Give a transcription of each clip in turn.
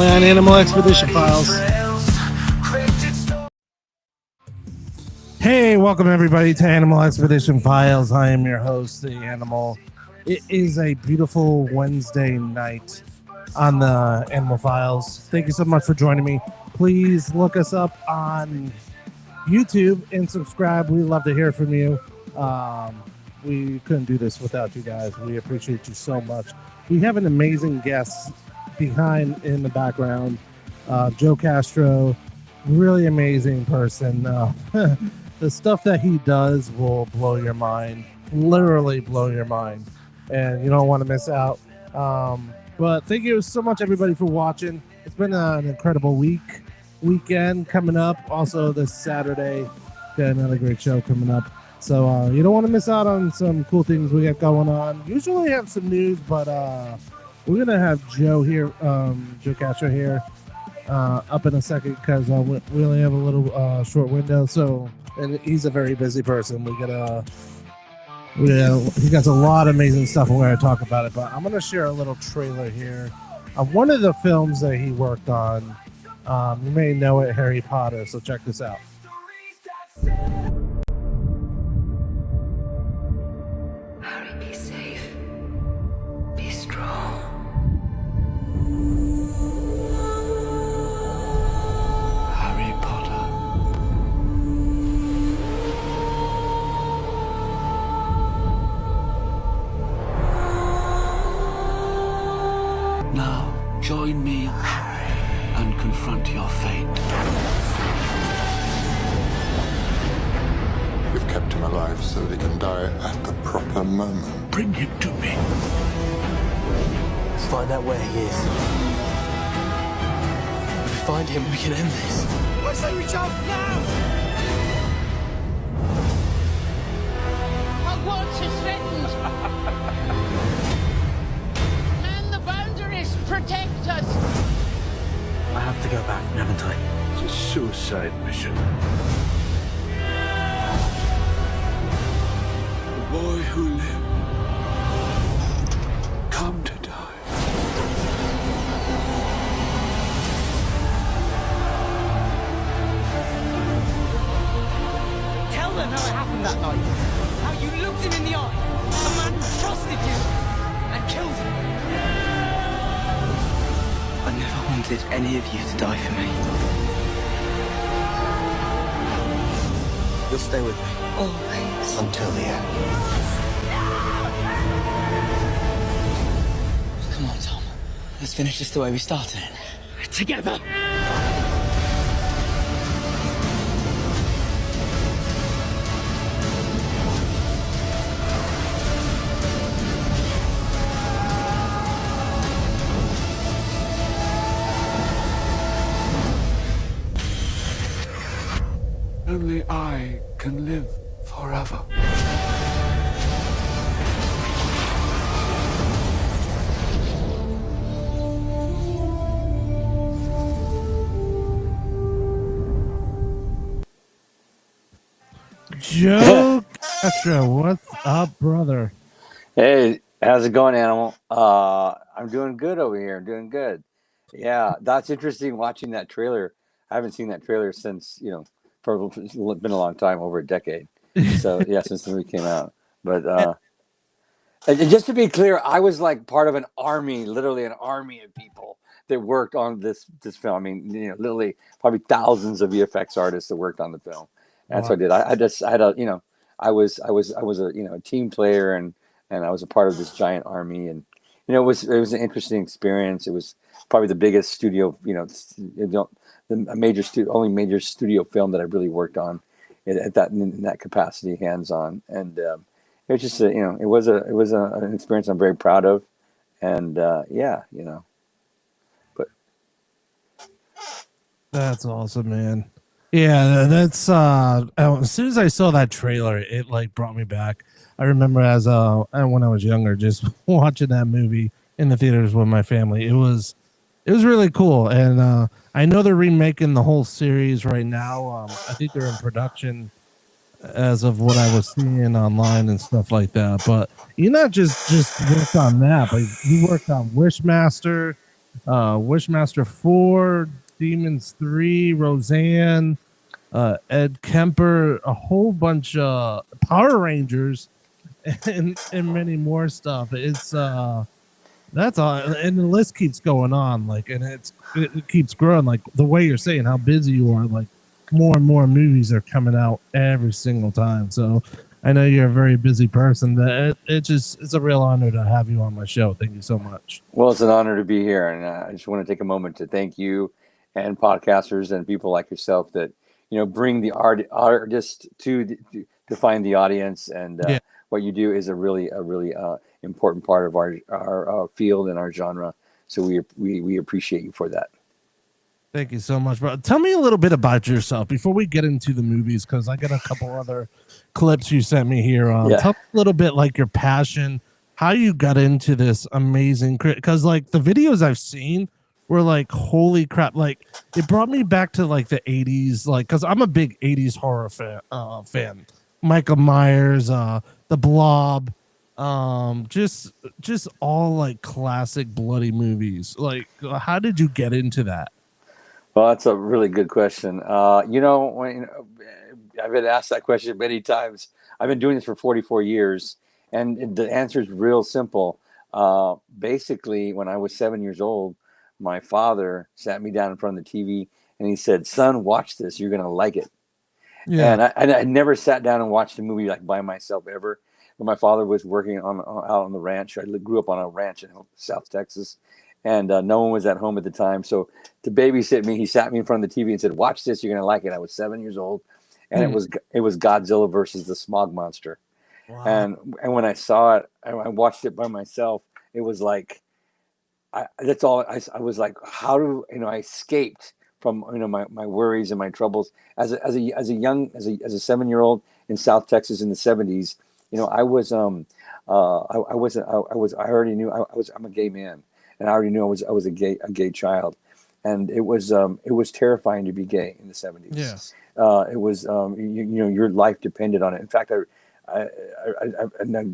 Only on Animal Expedition Files. Hey, welcome everybody to Animal Expedition Files. I am your host, the Animal. It is a beautiful Wednesday night on the Animal Files. Thank you so much for joining me. Please look us up on YouTube and subscribe. We love to hear from you. We couldn't do this without you guys. We appreciate you so much. We have an amazing guest behind in the background, Joe Castro, really amazing person. The stuff that he does will blow your mind, literally blow your mind, and you don't want to miss out. But thank you so much, everybody, for watching. It's been an incredible weekend coming up. Also, this Saturday, got another great show coming up. So you don't want to miss out on some cool things we got going on. Usually have some news, but we're going to have Joe here, Joe Castro here, up in a second because we only have a little short window. So, and he's a very busy person. He got a lot of amazing stuff, and we're going to talk about it. But I'm going to share a little trailer here of one of the films that he worked on. You may know it, Harry Potter. So check this out. Harry, be safe. Be strong. Harry Potter. Now, join me and confront your fate. You've kept him alive so that he can die at the proper moment. Bring him to me. Let's find out where he is. If we find him, we can end this. I say we jump now! Hogwarts is threatened. Man the boundaries, protect us. I have to go back, haven't I? It's a suicide mission. The boy who lived, come to die. Tell them how it happened that night. How you looked him in the eye. A man who trusted you and killed him. I never wanted any of you to die for me. You'll stay with me. Always. Until the end. Come on, Tom. Let's finish this the way we started it. Together. Only I can live forever. Joe Castro, what's up, brother? Hey, how's it going, Animal? I'm doing good over here. I'm doing good. Yeah, that's interesting watching that trailer. I haven't seen that trailer since, for it's been a long time, over a decade. So, yeah, since the movie came out. But and just to be clear, I was like part of an army, literally an army of people that worked on this film. I mean, literally probably thousands of VFX artists that worked on the film. That's what I did. I had a, I was a team player and I was a part of this giant army, and it was an interesting experience. It was probably the biggest studio, only major studio film that I really worked on in that capacity, hands on, and it was just it was an experience I'm very proud of, and but That's awesome, man. Yeah, that's as soon as I saw that trailer, it like brought me back. I remember as when I was younger, just watching that movie in the theaters with my family. It was really cool, and I know they're remaking the whole series right now. I think they're in production as of what I was seeing online and stuff like that. But you not just worked on that, but you worked on Wishmaster. Wishmaster 4, Demons 3, Roseanne, Ed Kemper, a whole bunch of Power Rangers, and many more stuff. It's that's all, and the list keeps going on. Like, and it keeps growing. Like the way you're saying how busy you are, like more and more movies are coming out every single time. So I know you're a very busy person. That it's a real honor to have you on my show. Thank you so much. Well, it's an honor to be here, and I just want to take a moment to thank you and podcasters and people like yourself that bring the artist to find the audience, and Yeah. what you do is a really important part of our field and our genre. So we appreciate you for that. Thank you so much, bro. Tell me a little bit about yourself before we get into the movies, because I got a couple other clips you sent me here. Yeah. Tell me a little bit like your passion, how you got into this amazing, because like the videos I've seen were like, holy crap, like it brought me back to like the 80s, like because I'm a big 80s horror fan. Michael Myers, The Blob, just all like classic bloody movies. Like, how did you get into that? Well, that's a really good question. When I've been asked that question many times. I've been doing this for 44 years, and the answer is real simple. Basically, when I was 7 years old, my father sat me down in front of the TV and he said, "Son, watch this. You're gonna like it." Yeah. And I never sat down and watched a movie like by myself ever. But my father was working out on the ranch. I grew up on a ranch in South Texas, and no one was at home at the time. So to babysit me, he sat me in front of the TV and said, "Watch this. You're gonna like it." I was 7 years old, and it was Godzilla versus the Smog Monster. Wow. And when I saw it, I watched it by myself. It was like, that's all. I was like, how do I escaped from my worries and my troubles as a 7-year-old in South Texas in the 70s. I already knew I'm a gay man, and I already knew I was a gay child, and it was terrifying to be gay in the 70s. Yes. It was your life depended on it. In fact, I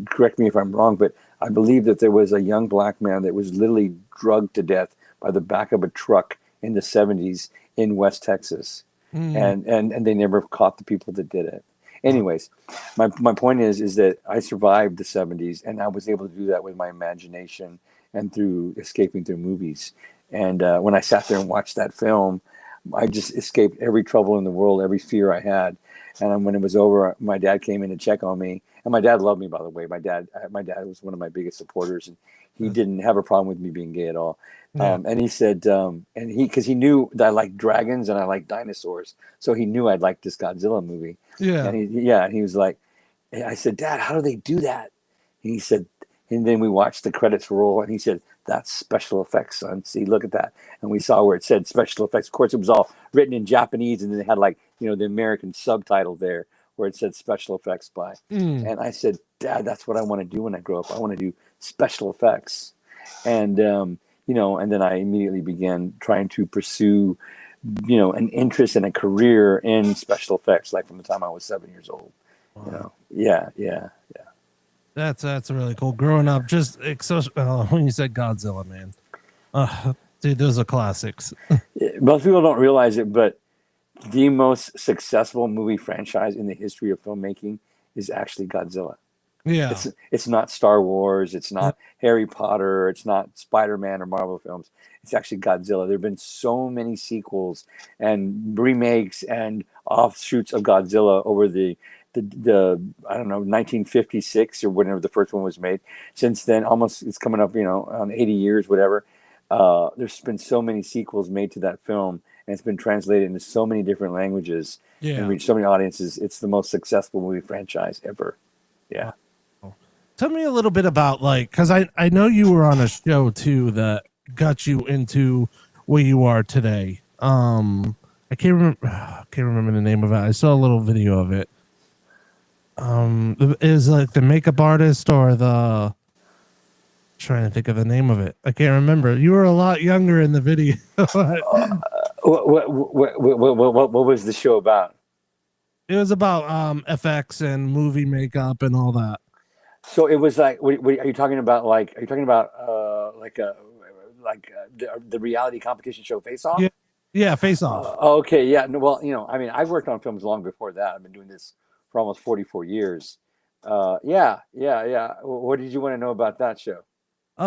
correct me if I'm wrong, but I believe that there was a young black man that was literally drugged to death by the back of a truck in the 70s in West Texas, and they never caught the people that did it. Anyways, my point is that I survived the 70s, and I was able to do that with my imagination and through escaping through movies. And when I sat there and watched that film, I just escaped every trouble in the world, every fear I had. And when it was over, my dad came in to check on me. And my dad loved me, by the way. My dad was one of my biggest supporters, and he didn't have a problem with me being gay at all. Yeah. And he said, because he knew that I liked dragons and I liked dinosaurs, so he knew I'd like this Godzilla movie. Yeah. And he was like, I said, "Dad, how do they do that?" And he said, and then we watched the credits roll, and he said, "That's special effects, son. See, look at that." And we saw where it said special effects. Of course, it was all written in Japanese, and then they had like the American subtitle there where it said special effects by. And I said, "Dad, that's what I want to do when I grow up. I want to do special effects." And and then I immediately began trying to pursue an interest and a career in special effects, like from the time I was 7 years old. Wow. Yeah. That's really cool. Growing up, just when you said Godzilla, man, dude, those are classics. Most people don't realize it, but the most successful movie franchise in the history of filmmaking is actually Godzilla. Yeah. It's not Star Wars. It's not Harry Potter. It's not Spider-Man or Marvel films. It's actually Godzilla. There have been so many sequels and remakes and offshoots of Godzilla over the I don't know, 1956 or whenever the first one was made. Since then, almost it's coming up, on 80 years, whatever. There's been so many sequels made to that film, and it's been translated into so many different languages and reached so many audiences. It's the most successful movie franchise ever. Yeah. Tell me a little bit about because I know you were on a show too that got you into where you are today. I can't remember the name of it. I saw a little video of it. Is like the makeup artist or the trying to think of the name of it. I can't remember. You were a lot younger in the video. What was the show about? It was about FX and movie makeup and all that. So it was like, are you talking about like the reality competition show Face Off? Yeah, yeah, Face Off. Okay, yeah. No, well, I mean, I've worked on films long before that. I've been doing this for almost 44 years. Yeah. What did you want to know about that show?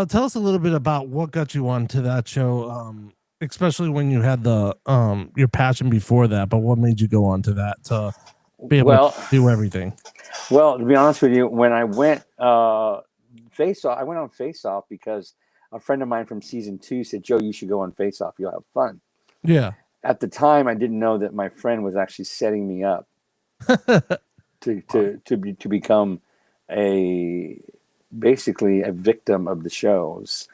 Tell us a little bit about what got you onto that show, especially when you had the your passion before that. But what made you go on to that to be able to do everything? Well, to be honest with you, when I went Face Off, I went on Face Off because a friend of mine from season 2 said, "Joe, you should go on Face Off. You'll have fun." Yeah. At the time, I didn't know that my friend was actually setting me up to become basically a victim of the show's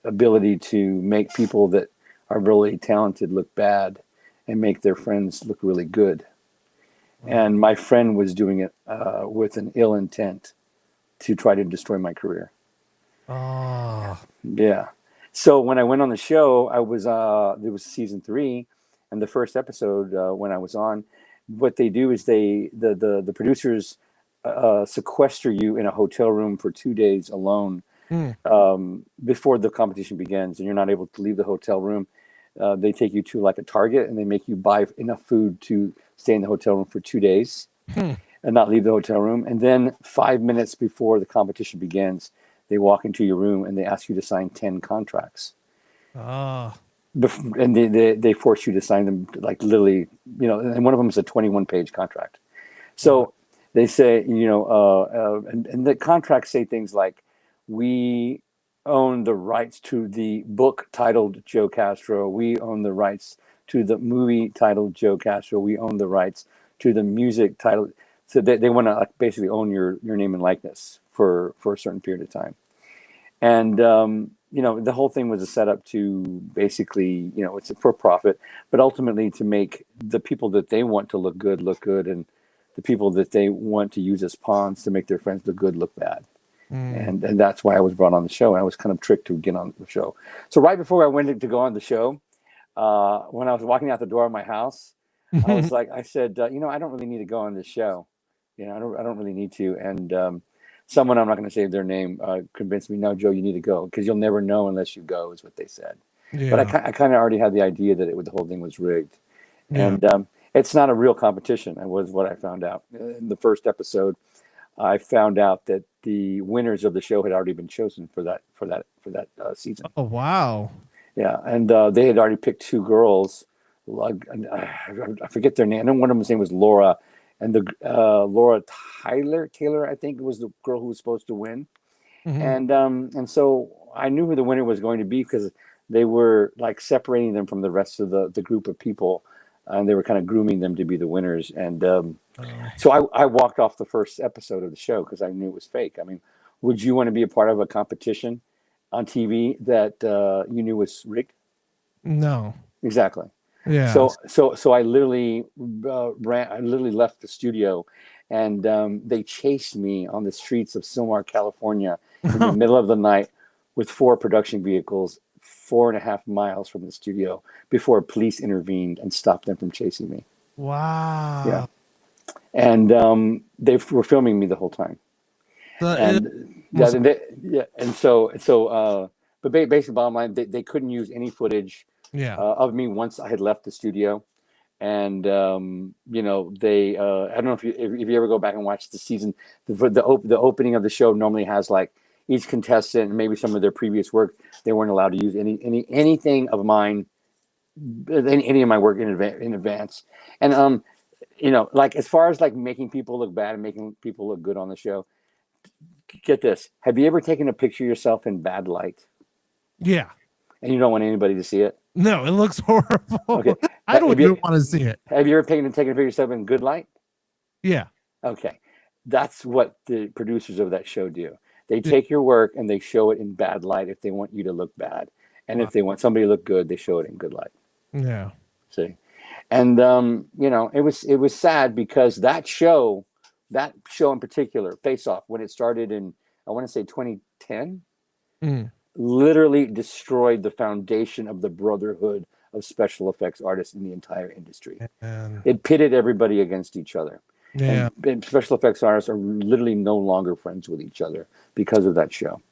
ability to make people that are really talented look bad and make their friends look really good. And my friend was doing it with an ill intent to try to destroy my career. Oh. Yeah. So when I went on the show, it was season 3, and the first episode when I was on, what they do is the producers sequester you in a hotel room for 2 days alone before the competition begins, and you're not able to leave the hotel room. They take you to like a Target, and they make you buy enough food to stay in the hotel room for 2 days and not leave the hotel room. And then 5 minutes before the competition begins, they walk into your room and they ask you to sign 10 contracts. And they force you to sign them, like literally, and one of them is a 21-page contract. So they say, and the contracts say things like, we own the rights to the book titled Joe Castro. We own the rights to the movie titled Joe Castro. We own the rights to the music titled. So they want to basically own your name and likeness for a certain period of time. And, the whole thing was a setup to basically, it's for profit, but ultimately to make the people that they want to look good, and the people that they want to use as pawns to make their friends look good, look bad. And that's why I was brought on the show. And I was kind of tricked to get on the show. So right before I went to go on the show, when I was walking out the door of my house, I said, I don't really need to go on this show. I don't really need to. And someone, I'm not going to say their name, convinced me, no, Joe, you need to go because you'll never know unless you go, is what they said. Yeah. But I kind of already had the idea that the whole thing was rigged. Yeah. And it's not a real competition. That was what I found out. In the first episode, I found out that the winners of the show had already been chosen for that season. Oh, wow. Yeah, and they had already picked 2 girls. I forget their name. I know one of them's name was Laura, and the Laura Taylor, I think, was the girl who was supposed to win. And so I knew who the winner was going to be because they were like separating them from the rest of the group of people, and they were kind of grooming them to be the winners. And so I walked off the first episode of the show because I knew it was fake. I mean, would you want to be a part of a competition on TV that you knew was rigged? No. Exactly. Yeah. So I literally I literally left the studio, and they chased me on the streets of Sylmar, California, in the middle of the night with 4 production vehicles, 4.5 miles from the studio, before police intervened and stopped them from chasing me. Wow. Yeah. And they were filming me the whole time. But basically, bottom line, they couldn't use any footage of me once I had left the studio. And they I don't know if you ever go back and watch the season, the opening of the show normally has like each contestant and maybe some of their previous work. They weren't allowed to use anything of mine, any of my work in advance. And like as far as like making people look bad and making people look good on the show, get this. Have you ever taken a picture of yourself in bad light? Yeah. And you don't want anybody to see it? No, it looks horrible. Okay. I don't even want to see it. Have you ever taken a picture of yourself in good light? Yeah. Okay. That's what the producers of that show do. They take your work and they show it in bad light if they want you to look bad. And if they want somebody to look good, they show it in good light. Yeah. See? And it was sad because that show in particular, Face Off, when it started in, I want to say 2010, literally destroyed the foundation of the brotherhood of special effects artists in the entire industry. It pitted everybody against each other. Yeah. And special effects artists are literally no longer friends with each other because of that show.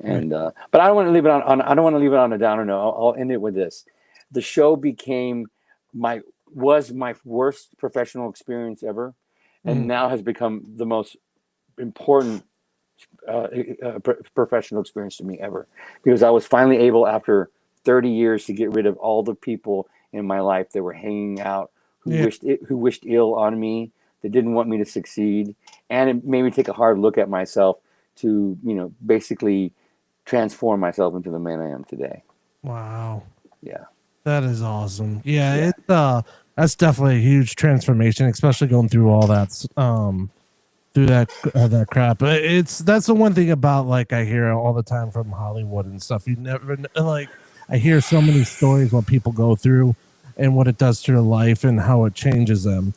And but I don't want to leave it on I don't want to leave it on a downer note. I'll end it with this. The show became my was my worst professional experience ever, and now has become the most important professional experience to me ever, because I was finally able, after 30 years, to get rid of all the people in my life that were hanging out, who wished ill on me, that didn't want me to succeed, and it made me take a hard look at myself to, basically transform myself into the man I am today. Wow. Yeah. That is awesome. Yeah. That's definitely a huge transformation, especially going through all that, through that crap. That's the one thing about, like, I hear all the time from Hollywood and stuff. You never, like, I hear so many stories what people go through and what it does to their life and how it changes them.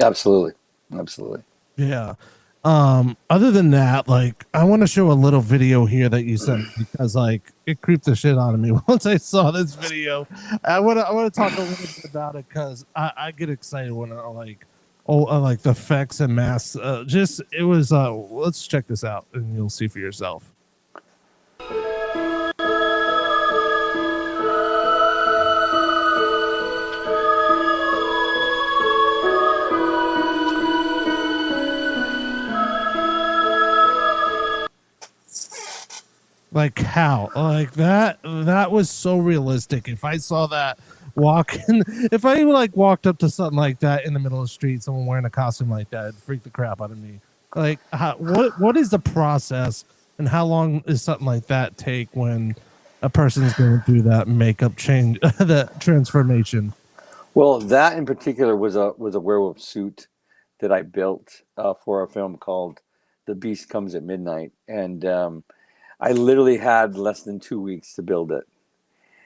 Absolutely. Yeah. Other than that, like, I want to show a little video here that you sent, because, like, it creeped the shit out of me once I saw this video. I want to talk a little bit about it, because I get excited when I like the effects and masks. It was let's check this out and you'll see for yourself. Like, how, like, that was so realistic. If I saw that walking, if I like walked up to something like that in the middle of the street, someone wearing a costume like that, it'd freak the crap out of me. Like, what is the process, and how long is something like that take when a person's going through that makeup change, that transformation? Well, that in particular was a werewolf suit that I built for a film called The Beast Comes at Midnight, and I literally had less than 2 weeks to build it.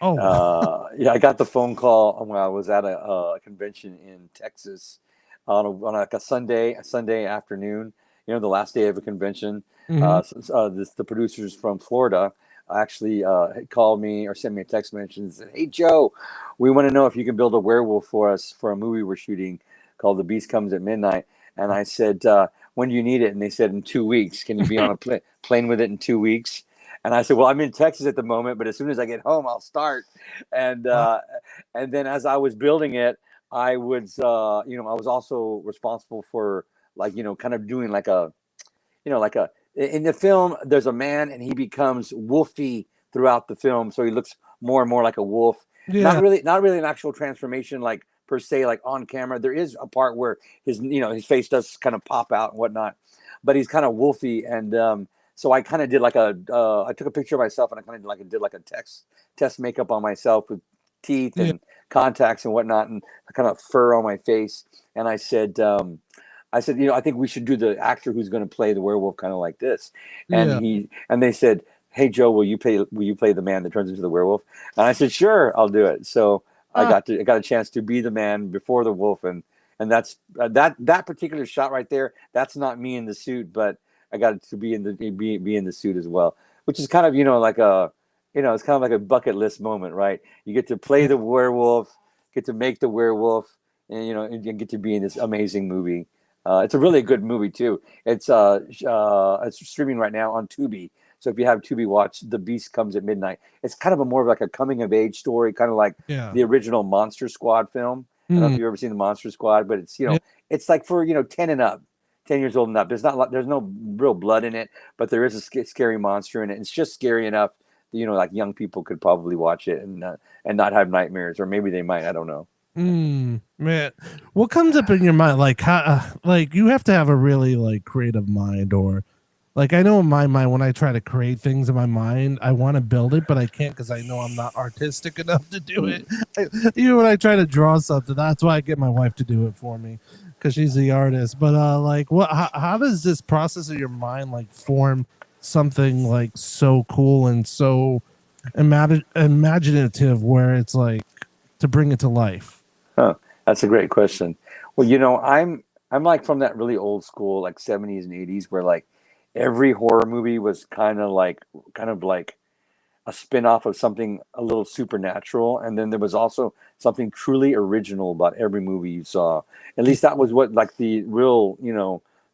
Oh, yeah, I got the phone call when I was at a convention in Texas on like a Sunday afternoon. The last day of a convention. The producers from Florida actually had called me or sent me a text message and said, "Hey Joe, we want to know if you can build a werewolf for us for a movie we're shooting called The Beast Comes at Midnight." And I said, "When do you need it?" And they said, "In 2 weeks. Can you be on a plane with it in 2 weeks?" And I said, "Well, I'm in Texas at the moment, but as soon as I get home, I'll start." And then as I was building it, I was I was also responsible for, like, kind of doing like a in the film, there's a man and he becomes wolfy throughout the film, so he looks more and more like a wolf. yeah. Not really an actual transformation, like, per se, like on camera. There is a part where his face does kind of pop out and whatnot, but he's kind of wolfy. And so I kind of did like I took a picture of myself, and I kind of did like a test makeup on myself with teeth and contacts and whatnot, and kind of fur on my face. And I said, I think we should do the actor who's going to play the werewolf kind of like this. And they said, "Hey Joe, will you play the man that turns into the werewolf?" And I said, "Sure, I'll do it." So I got a chance to be the man before the wolf, and that's that particular shot right there. That's not me in the suit, but I got to be in the suit as well, which is kind of it's kind of like a bucket list moment, right? You get to play the werewolf, get to make the werewolf, and and get to be in this amazing movie. It's a really good movie too. It's streaming right now on Tubi. So if you have Tubi, watch The Beast Comes at Midnight. It's kind of more of like a coming of age story, kind of like the original Monster Squad film. I don't know if you've ever seen the Monster Squad, but it's it's like for 10 and up, 10 years old and up. There's no real blood in it, but there is a scary monster in it. It's just scary enough that, like, young people could probably watch it and not have nightmares, or maybe they might. I don't know. Man, what comes up in your mind? Like, how, like, you have to have a really, like, creative mind, or, like, I know in my mind, when I try to create things in my mind, I want to build it, but I can't, because I know I'm not artistic enough to do it. Even when I try to draw something, that's why I get my wife to do it for me, because she's the artist. But like, how does this process of your mind, like, form something, like, so cool and so imaginative, where it's like to bring it to life? Huh, that's a great question. Well, I'm like from that really old school, like 70s and 80s, where, like, every horror movie was kind of like a spin-off of something a little supernatural, and then there was also something truly original about every movie you saw. At least that was what, like, the real,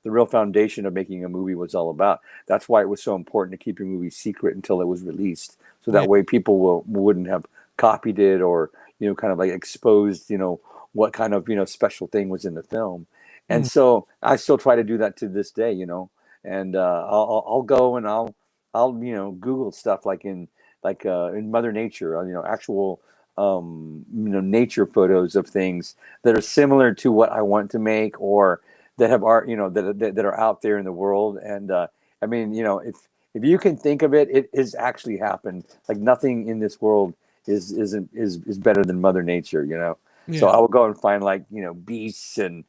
the real foundation of making a movie was all about. That's why it was so important to keep your movie secret until it was released, so that way people wouldn't have copied it or kind of like exposed what kind of special thing was in the film. And so I still try to do that to this day, and I'll go and I'll Google stuff like in Mother Nature, actual nature photos of things that are similar to what I want to make, or that have art, that are out there in the world. And I mean, if you can think of it, it has actually happened. Like nothing in this world is better than Mother Nature, So I will go and find beasts and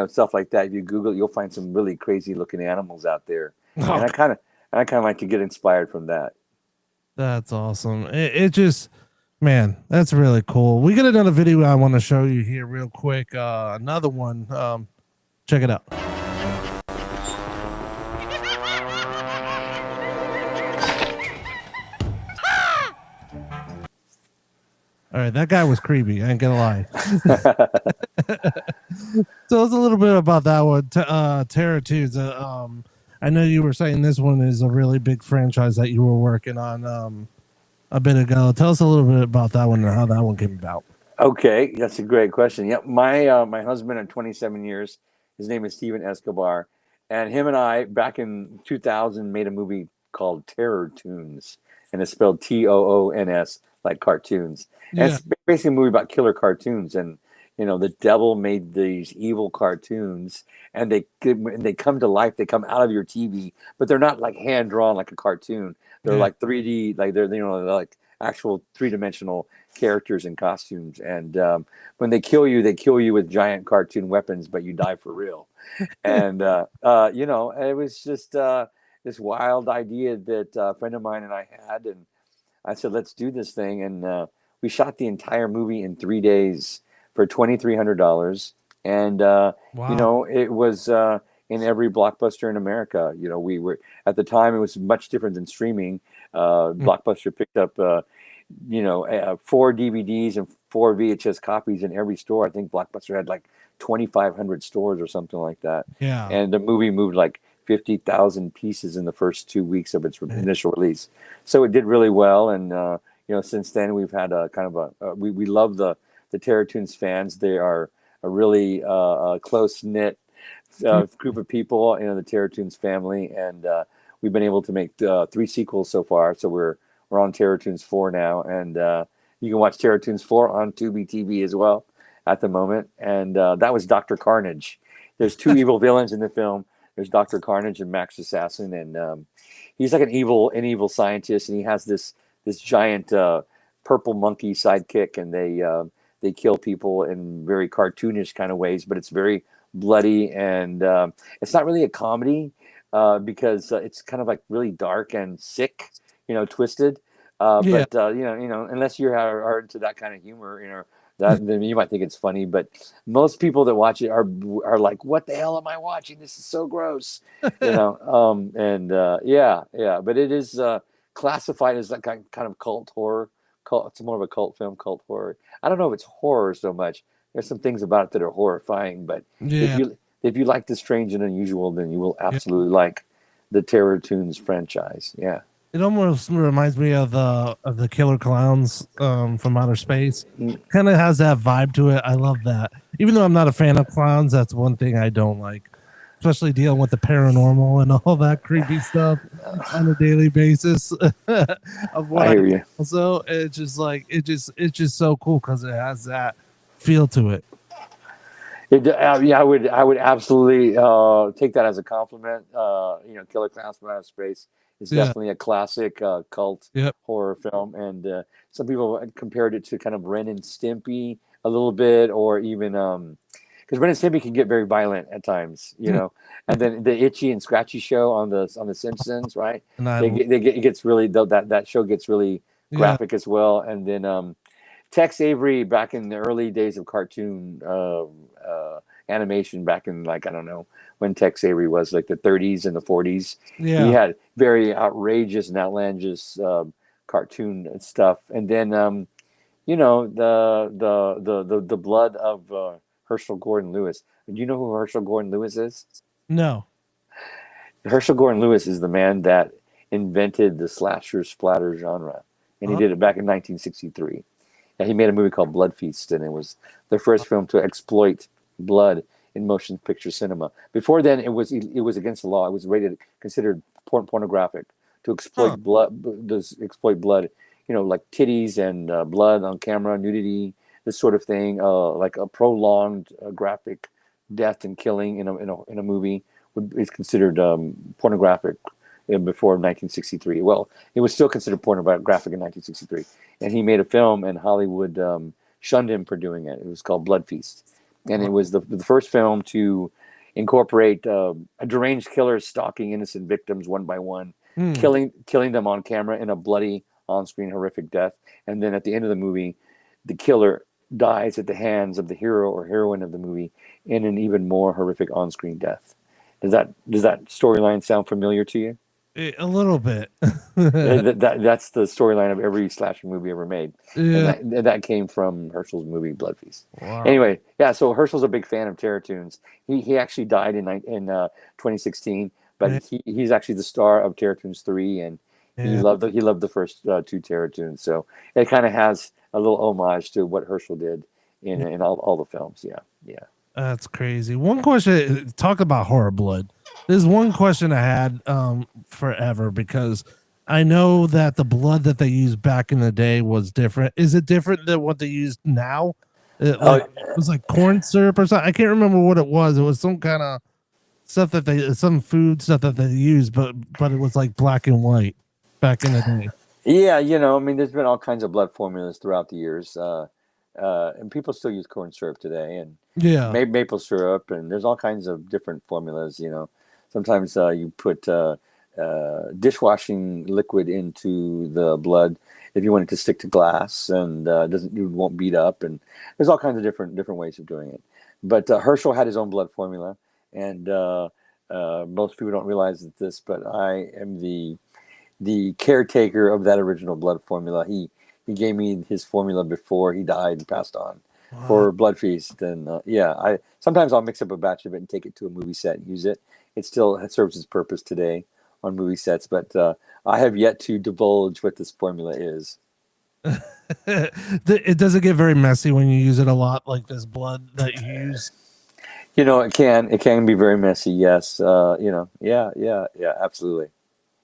stuff like that. If you Google it, you'll find some really crazy looking animals out there. And I kind of like to get inspired from that. That's awesome. It just, man, that's really cool. We got another video I want to show you here real quick. Another one. Check it out. All right, that guy was creepy. I ain't gonna lie. So it's a little bit about that one. Terror Toons. I know you were saying this one is a really big franchise that you were working on a bit ago. Tell us a little bit about that one and how that one came about. Okay, that's a great question. Yep, my husband of 27 years, his name is Steven Escobar, and him and I back in 2000 made a movie called Terror Toons, and it's spelled Toons, like cartoons. And it's basically a movie about killer cartoons, and the devil made these evil cartoons, and they come to life. They come out of your TV, but they're not like hand drawn like a cartoon. They're like 3D, like they're like actual 3-dimensional characters and costumes. And when they kill you with giant cartoon weapons, but you die for real. And it was just this wild idea that a friend of mine and I had, and I said, let's do this thing. And we shot the entire movie in 3 days for $2,300. And, it was in every blockbuster in America. We were, at the time, it was much different than streaming. Blockbuster picked up, 4 DVDs and 4 VHS copies in every store. I think Blockbuster had like 2,500 stores or something like that. Yeah. And the movie moved like 50,000 pieces in the first 2 weeks of its initial release. So it did really well. And, since then we've had a kind of we love the Terror Toons fans. They are a really close knit group of people, the Terror Toons family. And we've been able to make 3 sequels so far. So we're on Terror Toons 4 now. And you can watch Terror Toons 4 on Tubi TV as well at the moment. And that was Dr. Carnage. There's 2 evil villains in the film. There's Dr. Carnage and Max Assassin, and he's like an evil scientist, and he has this giant purple monkey sidekick, and they kill people in very cartoonish kind of ways, but it's very bloody, and it's not really a comedy because it's kind of like really dark and sick, twisted. But unless you are into that kind of humor, then you might think it's funny, but most people that watch it are like, what the hell am I watching? This is so gross, but it is classified as that kind of cult horror. It's more of a cult film, cult horror. I don't know if it's horror so much. There's some things about it that are horrifying, but if you like the strange and unusual, then you will absolutely like the Terror Toons franchise. Yeah. It almost reminds me of the Killer Clowns from Outer Space. Kind of has that vibe to it. I love that. Even though I'm not a fan of clowns, that's one thing I don't like, especially dealing with the paranormal and all that creepy stuff on a daily basis. Of what I hear you. Also, it's just so cool because it has that feel to it. I would absolutely take that as a compliment. Killer Clowns from Outer Space. It's definitely a classic cult horror film, and some people compared it to kind of Ren and Stimpy a little bit, or even because Ren and Stimpy can get very violent at times, and then the Itchy and Scratchy show on the Simpsons, right? It gets really that show gets really graphic as well, and then Tex Avery back in the early days of cartoon animation, back in I don't know when Tex Avery was, like the 30s and the 40s. He had very outrageous and outlandish cartoon and stuff. And then the blood of Herschel Gordon Lewis. Do you know who Herschel Gordon Lewis is? No. Herschel Gordon Lewis is the man that invented the slasher splatter genre, and he did it back in 1963. And he made a movie called Blood Feast, and it was the first film to exploit blood in motion picture cinema. Before then, it was against the law. It was considered pornographic to exploit blood, like titties and blood on camera, nudity, this sort of thing, like a prolonged graphic death and killing in a movie is considered pornographic before 1963. Well, it was still considered pornographic in 1963, and he made a film, and Hollywood shunned him for doing it. It was called Blood Feast, and it was the first film to incorporate a deranged killer stalking innocent victims one by one, killing them on camera in a bloody on-screen horrific death, and then at the end of the movie, the killer dies at the hands of the hero or heroine of the movie in an even more horrific on-screen death. Does that storyline sound familiar to you? A little bit. That's the storyline of every slasher movie ever made. Yeah. And that came from Herschel's movie Blood Feast. Wow. Anyway, yeah, so Herschel's a big fan of Terror Toons. He actually died in 2016, but he's actually the star of Terror Toons 3, and he loved the first two Terror Toons. So it kind of has a little homage to what Herschel did in all the films. Yeah. That's crazy. One question, talk about horror blood. There's one question I had forever, because I know that the blood that they used back in the day was different. Is it different than what they used now? It was like corn syrup or something. I can't remember what it was. It was some kind of stuff some food stuff that they used, but it was like black and white back in the day. Yeah, there's been all kinds of blood formulas throughout the years. And people still use corn syrup today, and maple syrup, and there's all kinds of different formulas. Sometimes you put dishwashing liquid into the blood if you want it to stick to glass and it won't beat up, and there's all kinds of different ways of doing it. But Herschel had his own blood formula, and most people don't realize this, but I am the caretaker of that original blood formula. He gave me his formula before he died and passed on for Blood Feast. And sometimes I'll mix up a batch of it and take it to a movie set and use it. It still serves its purpose today on movie sets, but I have yet to divulge what this formula is. It doesn't get very messy when you use it a lot, like this blood that you use. It can be very messy. Yes. Absolutely.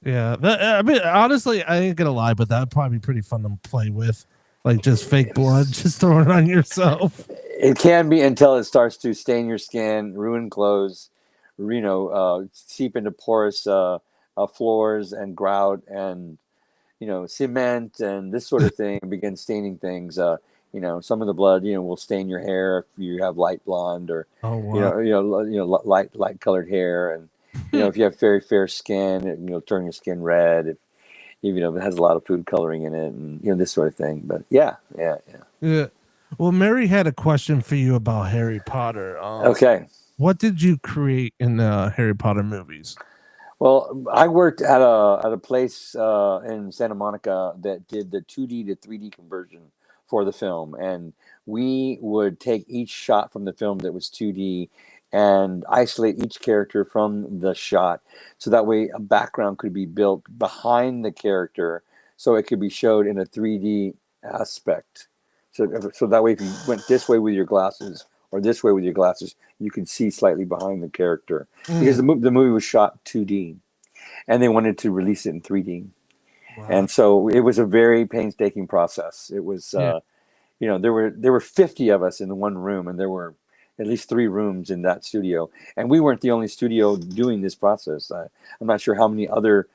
Yeah, I mean, honestly, I ain't gonna lie, but that'd probably be pretty fun to play with, like just fake blood, just throwing it on yourself. It can be until it starts to stain your skin, ruin clothes, seep into porous floors and grout and cement and this sort of thing, and begin staining things. Some of the blood, will stain your hair if you have light blonde or light colored hair, and if you have very fair skin, it'll turn your skin red. If it has a lot of food coloring in it, and this sort of thing. But yeah. Well, Mary had a question for you about Harry Potter. Okay. What did you create in the Harry Potter movies? Well, I worked at a place in Santa Monica that did the 2D to 3D conversion for the film, and we would take each shot from the film that was 2D and isolate each character from the shot, so that way a background could be built behind the character, so it could be showed in a 3D aspect. So that way, if you went this way with your glasses or this way with your glasses, you could see slightly behind the character, because the movie was shot 2D, and they wanted to release it in 3D. Wow. And so it was a very painstaking process. It was, there were 50 of us in one room, and there were at least 3 rooms in that studio, and we weren't the only studio doing this process. I'm not sure how many other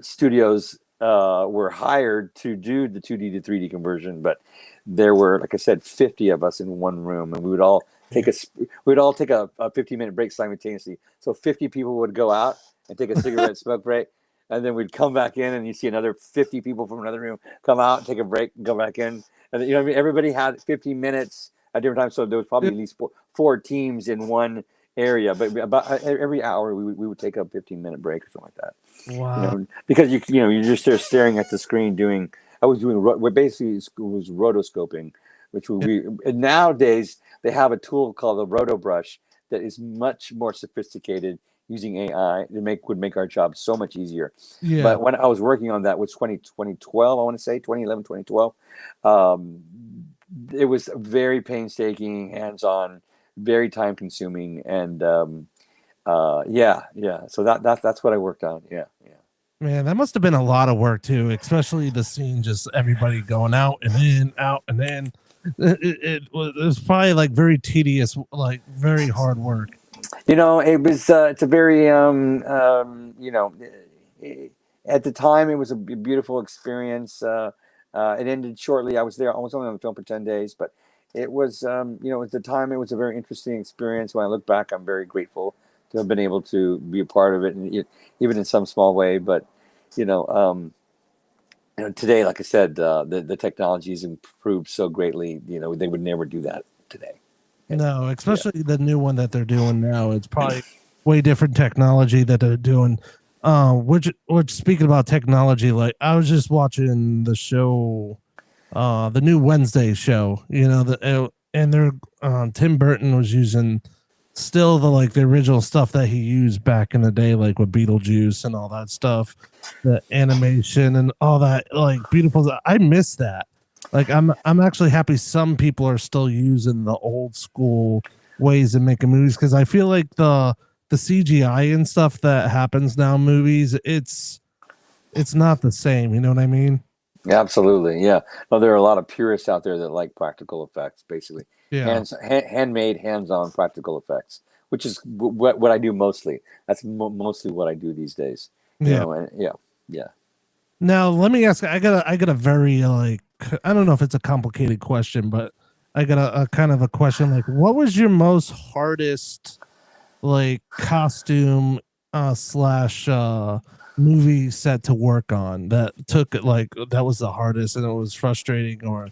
studios were hired to do the 2D to 3D conversion, but there were, like I said, 50 of us in one room, and we would all take a 15-minute break simultaneously. So 50 people would go out and take a cigarette smoke break, and then we'd come back in, and you see another 50 people from another room come out, take a break, and go back in, and everybody had 15 minutes at different times, so there was probably at least four teams in one area, but about every hour we would take a 15-minute break or something like that. Wow! Because you're just there staring at the screen doing. I was doing what basically was rotoscoping, which nowadays they have a tool called a roto brush that is much more sophisticated using AI would make our job so much easier. Yeah. But when I was working on that, was 2012, I want to say 2011, 2012. It was very painstaking, hands-on, very time-consuming, and yeah. So that's what I worked on. Yeah. Man, that must have been a lot of work too, especially the scene, just everybody going out and in, out and in. It was probably like very tedious, like very hard work. It was. It's a very at the time it was a beautiful experience. It ended shortly. I was only on the film for 10 days, but it was at the time it was a very interesting experience. When I look back, I'm very grateful to have been able to be a part of it, and even in some small way. But today, like I said, the technology has improved so greatly. They would never do that today. No, especially the new one that they're doing now. It's probably way different technology that they're doing. Which speaking about technology, like I was just watching the show, the new Wednesday show. And they're Tim Burton was using still the original stuff that he used back in the day, like with Beetlejuice and all that stuff, the animation and all that, like beautiful. I miss that. Like I'm actually happy some people are still using the old school ways of making movies, because I feel like the CGI and stuff that happens now in movies, it's not the same. You know what I mean? Absolutely, yeah. Well, there are a lot of purists out there that like practical effects, basically. Yeah. Handmade, hands-on practical effects, which is what I do mostly. That's mostly what I do these days. Yeah. Now let me ask. I got a very I don't know if it's a complicated question, but I got a kind of a question. Like, what was your most hardest costume slash movie set to work on that took that was the hardest and it was frustrating, or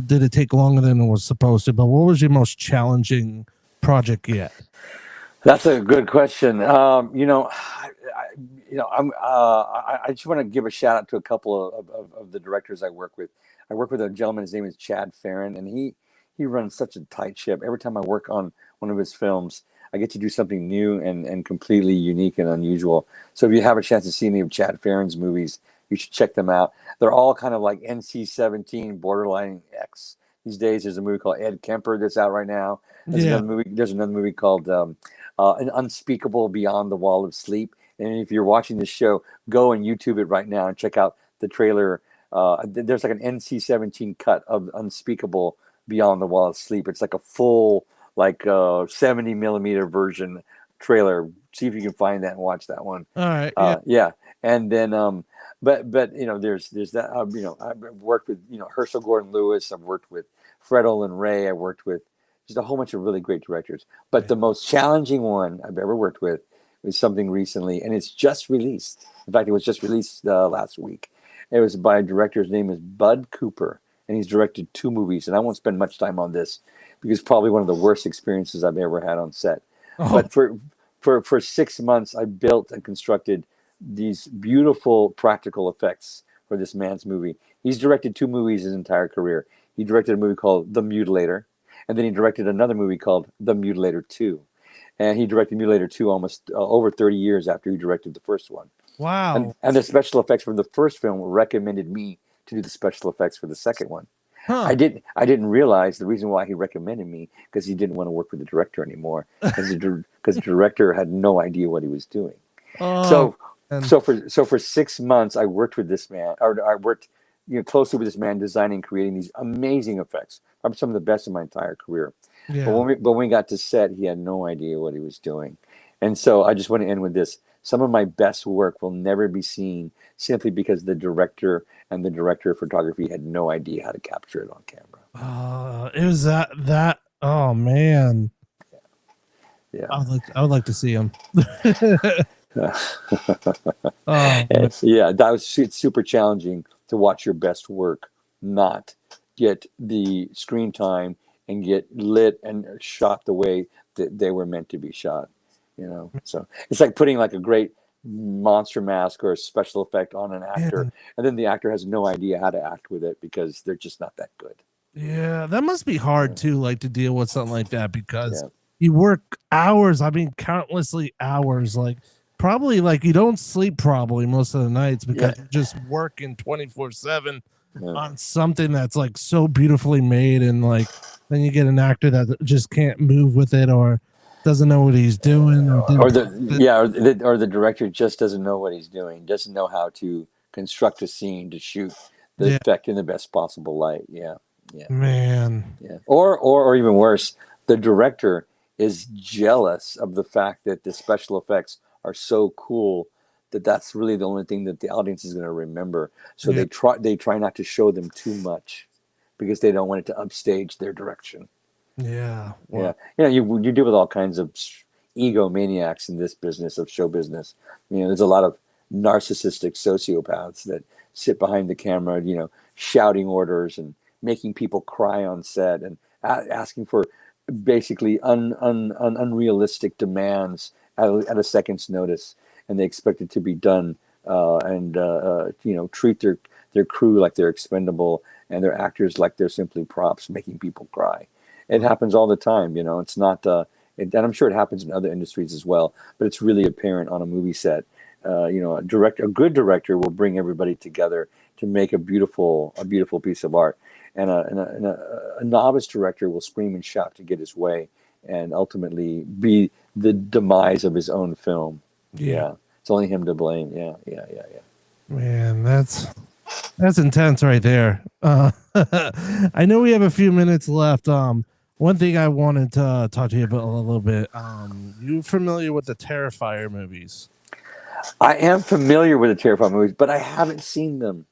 did it take longer than it was supposed to? But what was your most challenging project yet? That's a good question. I just want to give a shout out to a couple of the directors I work with. I work with a gentleman. His name is Chad Farron, and he runs such a tight ship. Every time I work on one of his films, I get to do something new and completely unique and unusual. So if you have a chance to see any of Chad Farron's movies, you should check them out. They're all kind of like NC-17, borderline X. These days, there's a movie called Ed Kemper that's out right now. There's another movie called An Unspeakable Beyond the Wall of Sleep. And if you're watching this show, go and YouTube it right now and check out the trailer. There's like an NC-17 cut of Unspeakable Beyond the Wall of Sleep. It's like a full 70 millimeter version trailer. See if you can find that and watch that one. All right. Yeah. And then but there's that. I've worked with Herschel Gordon Lewis. I've worked with Fred Olin Ray. I worked with just a whole bunch of really great directors. But the most challenging one I've ever worked with was something recently, and it's just released. In fact, it was just released last week. It was by a director. His name is Bud Cooper, and he's directed 2 movies. And I won't spend much time on this because it's probably one of the worst experiences I've ever had on set. But for 6 months, I built and constructed these beautiful practical effects for this man's movie. He's directed 2 movies his entire career. He directed a movie called The Mutilator, and then he directed another movie called The Mutilator 2. And he directed Mutilator 2 almost over 30 years after he directed the first one. Wow. And the special effects from the first film recommended me to do the special effects for the second one. Huh. I didn't realize the reason why he recommended me, because he didn't want to work with the director anymore, because the director had no idea what he was doing. So for 6 months I worked with this man, or I worked closely with this man, designing, creating these amazing effects. Probably some of the best in my entire career. Yeah. But when we got to set, he had no idea what he was doing. And so I just want to end with this. Some of my best work will never be seen simply because the director and the director of photography had no idea how to capture it on camera. It was that. Oh man. Yeah. I would like to see him. It's super challenging to watch your best work not get the screen time and get lit and shot the way that they were meant to be shot. So it's like putting like a great monster mask or a special effect on an actor, and then the actor has no idea how to act with it because they're just not that good. Yeah, that must be hard too, to deal with something like that, because you work hours. I mean, countlessly hours. Like probably like you don't sleep probably most of the nights because you're just working 24/7 on something that's like so beautifully made, and like then you get an actor that just can't move with it or doesn't know what he's doing, or the director just doesn't know what he's doing, doesn't know how to construct a scene to shoot the Yeah. effect in the best possible light. Yeah. Man. Yeah. Or even worse, the director is jealous of the fact that the special effects are so cool that that's really the only thing that the audience is going to remember. So Yeah. they try not to show them too much because they don't want it to upstage their direction. Yeah. Yeah, you deal with all kinds of egomaniacs in this business of show business. There's a lot of narcissistic sociopaths that sit behind the camera, shouting orders and making people cry on set and asking for basically unrealistic demands at a second's notice, and they expect it to be done and treat their crew like they're expendable and their actors like they're simply props, making people cry. It happens all the time, It's not, and I'm sure it happens in other industries as well. But it's really apparent on a movie set. A good director will bring everybody together to make a beautiful piece of art, and a novice director will scream and shout to get his way, and ultimately be the demise of his own film. Yeah, it's only him to blame. Yeah. Man, that's intense right there. I know we have a few minutes left. One thing I wanted to talk to you about a little bit. You familiar with the Terrifier movies? I am familiar with the Terrifier movies, but I haven't seen them.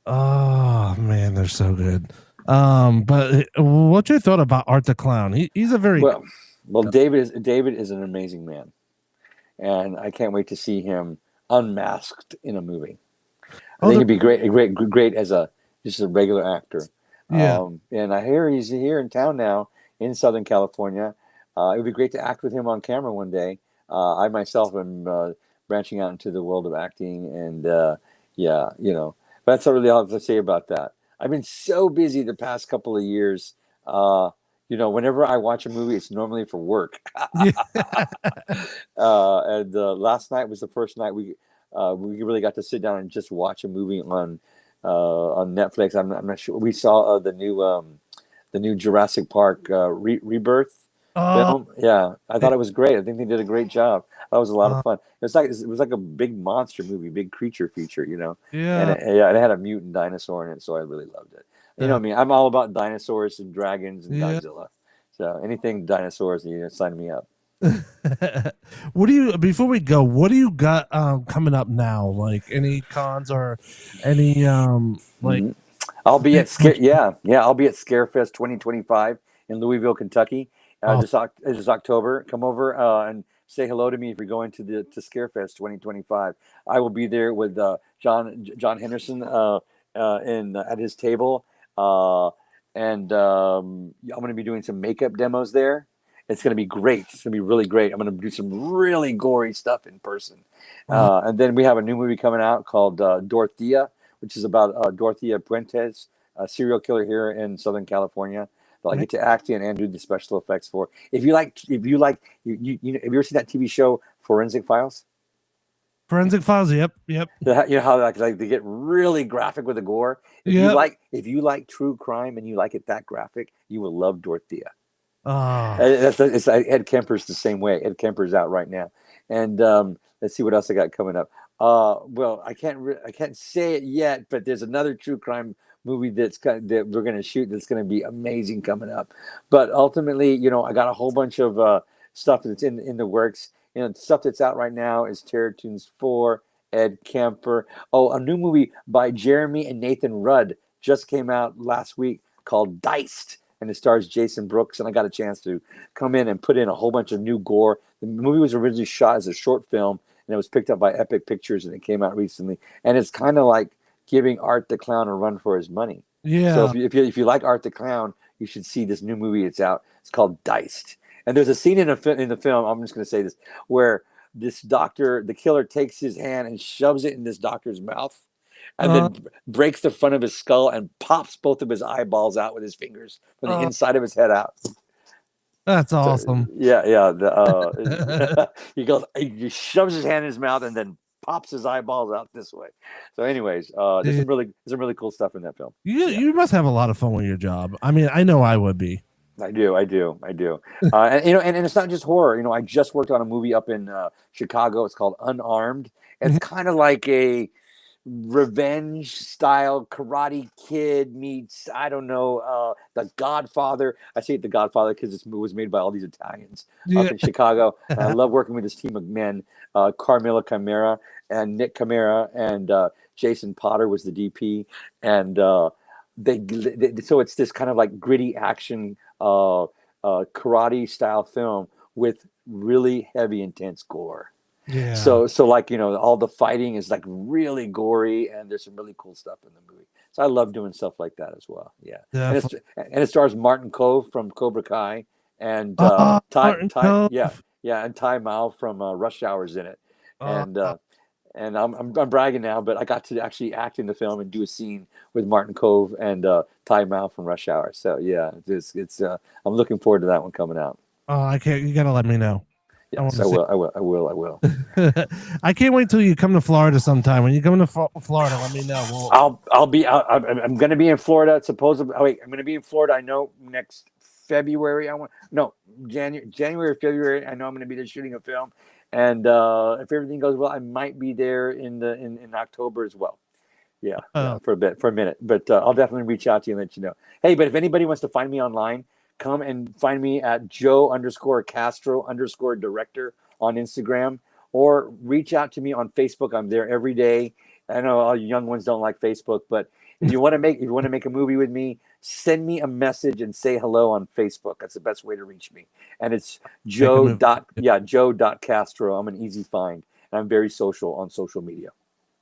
Oh man, they're so good. But what's your thought about Art the Clown? He's a very well. David is an amazing man, and I can't wait to see him unmasked in a movie. I think he'd be great as just a regular actor. Yeah. And I hear he's here in town now in Southern California. It would be great to act with him on camera one day. I myself am branching out into the world of acting, and but that's not really all I have to say about that. I've been so busy the past couple of years. Whenever I watch a movie, it's normally for work. And last night was the first night we really got to sit down and just watch a movie on Netflix. I'm not sure. We saw the new Jurassic Park Rebirth film. Yeah, I thought it was great. I think they did a great job. That was a lot of fun. It was like a big monster movie, big creature feature, Yeah. And it had a mutant dinosaur in it, so I really loved it. You know me, I'm all about dinosaurs and dragons and Godzilla. So anything dinosaurs, sign me up. Before we go, what do you got coming up now? Like any cons or any like I'll be at I'll be at Scarefest 2025 in Louisville, Kentucky. This October. Come over and say hello to me if you're going to Scarefest 2025. I will be there with John Henderson at his table, and I'm going to be doing some makeup demos there. It's going to be great. It's going to be really great. I'm going to do some really gory stuff in person. And then we have a new movie coming out called Dorothea, which is about Dorothea Puentes, a serial killer here in Southern California that I get to act in and do the special effects for. If you like, have you ever seen that TV show Forensic Files? Forensic Files, yep. You know how like they get really graphic with the gore. If you like true crime and you like it that graphic, you will love Dorothea. It's Ed Kemper's the same way. Ed Kemper's out right now, and let's see what else I got coming up. Well, I can't say it yet, but there's another true crime movie that we're going to shoot that's going to be amazing coming up. But ultimately, I got a whole bunch of stuff that's in the works. Stuff that's out right now is Terror Toons 4, Ed Kemper. Oh, a new movie by Jeremy and Nathan Rudd just came out last week called Diced. And it stars Jason Brooks, and I got a chance to come in and put in a whole bunch of new gore. The movie was originally shot as a short film, and it was picked up by Epic Pictures, and it came out recently. And it's kind of like giving Art the Clown a run for his money. Yeah. So if you like Art the Clown, you should see this new movie. It's out. It's called Diced. And there's a scene in the film. I'm just going to say this, where this doctor, the killer, takes his hand and shoves it in this doctor's mouth. And then breaks the front of his skull and pops both of his eyeballs out with his fingers from the inside of his head out. That's awesome. Yeah. He goes, he just shoves his hand in his mouth and then pops his eyeballs out this way. So, anyways, there's some really cool stuff in that film. You must have a lot of fun with your job. I mean, I know I would be. I do. And and it's not just horror. I just worked on a movie up in Chicago. It's called Unarmed. It's kind of like a revenge style Karate Kid meets, I don't know, The Godfather. I say The Godfather because it was made by all these Italians up in Chicago. And I love working with this team of men, Carmela Camara and Nick Camara, and Jason Potter was the DP. And so it's this kind of like gritty action karate style film with really heavy, intense gore. Yeah. So like, all the fighting is like really gory, and there's some really cool stuff in the movie. So I love doing stuff like that as well. Yeah. And it stars Martin Kove from Cobra Kai and Ty Mao from Rush Hour's in it. And I'm bragging now, but I got to actually act in the film and do a scene with Martin Kove and Ty Mao from Rush Hour. So yeah, it's I'm looking forward to that one coming out. Oh, I can't. You gotta let me know. Yes, I will. I can't wait till you come to Florida sometime. When you come to Florida, let me know. I'll be out. I'm going to be in Florida. Supposedly, I'm going to be in Florida. I know next February. January or February. I know I'm going to be there shooting a film. And if everything goes well, I might be there in October as well. Yeah, for a minute. But I'll definitely reach out to you and let you know. Hey, but if anybody wants to find me online, come and find me at Joe_Castro_director on Instagram, or reach out to me on Facebook. I'm there every day. I know all you young ones don't like Facebook, but if you want to make a movie with me, send me a message and say hello on Facebook. That's the best way to reach me. And it's Joe.Castro. I'm an easy find. And I'm very social on social media.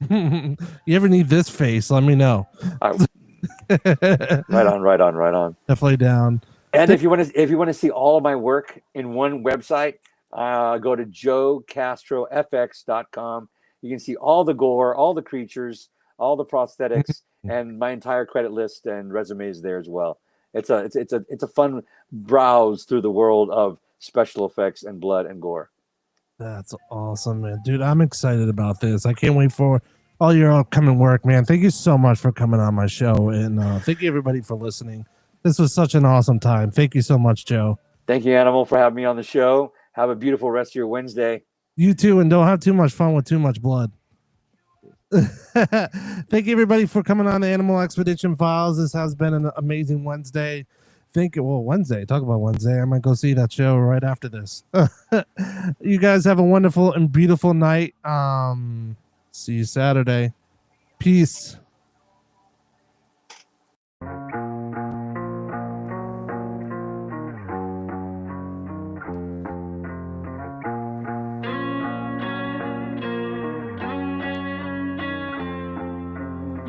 You ever need this face? Let me know. Right on. Definitely down. And if you want to see all of my work in one website, go to joecastrofx.com. You can see all the gore, all the creatures, all the prosthetics, and my entire credit list and resumes there as well. It's a fun browse through the world of special effects and blood and gore. That's awesome, man. Dude, I'm excited about this. I can't wait for all your upcoming work, man. Thank you so much for coming on my show, and thank you everybody for listening. This was such an awesome time. Thank you so much, Joe. Thank you, Animal, for having me on the show. Have a beautiful rest of your Wednesday. You too, and don't have too much fun with too much blood. Thank you, everybody, for coming on the Animal Expedition Files. This has been an amazing Wednesday. Wednesday. Talk about Wednesday. I might go see that show right after this. You guys have a wonderful and beautiful night. See you Saturday. Peace.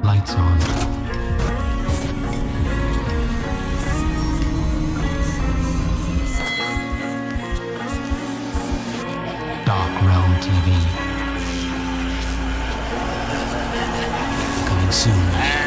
Lights on. Dark Realm TV. Coming soon.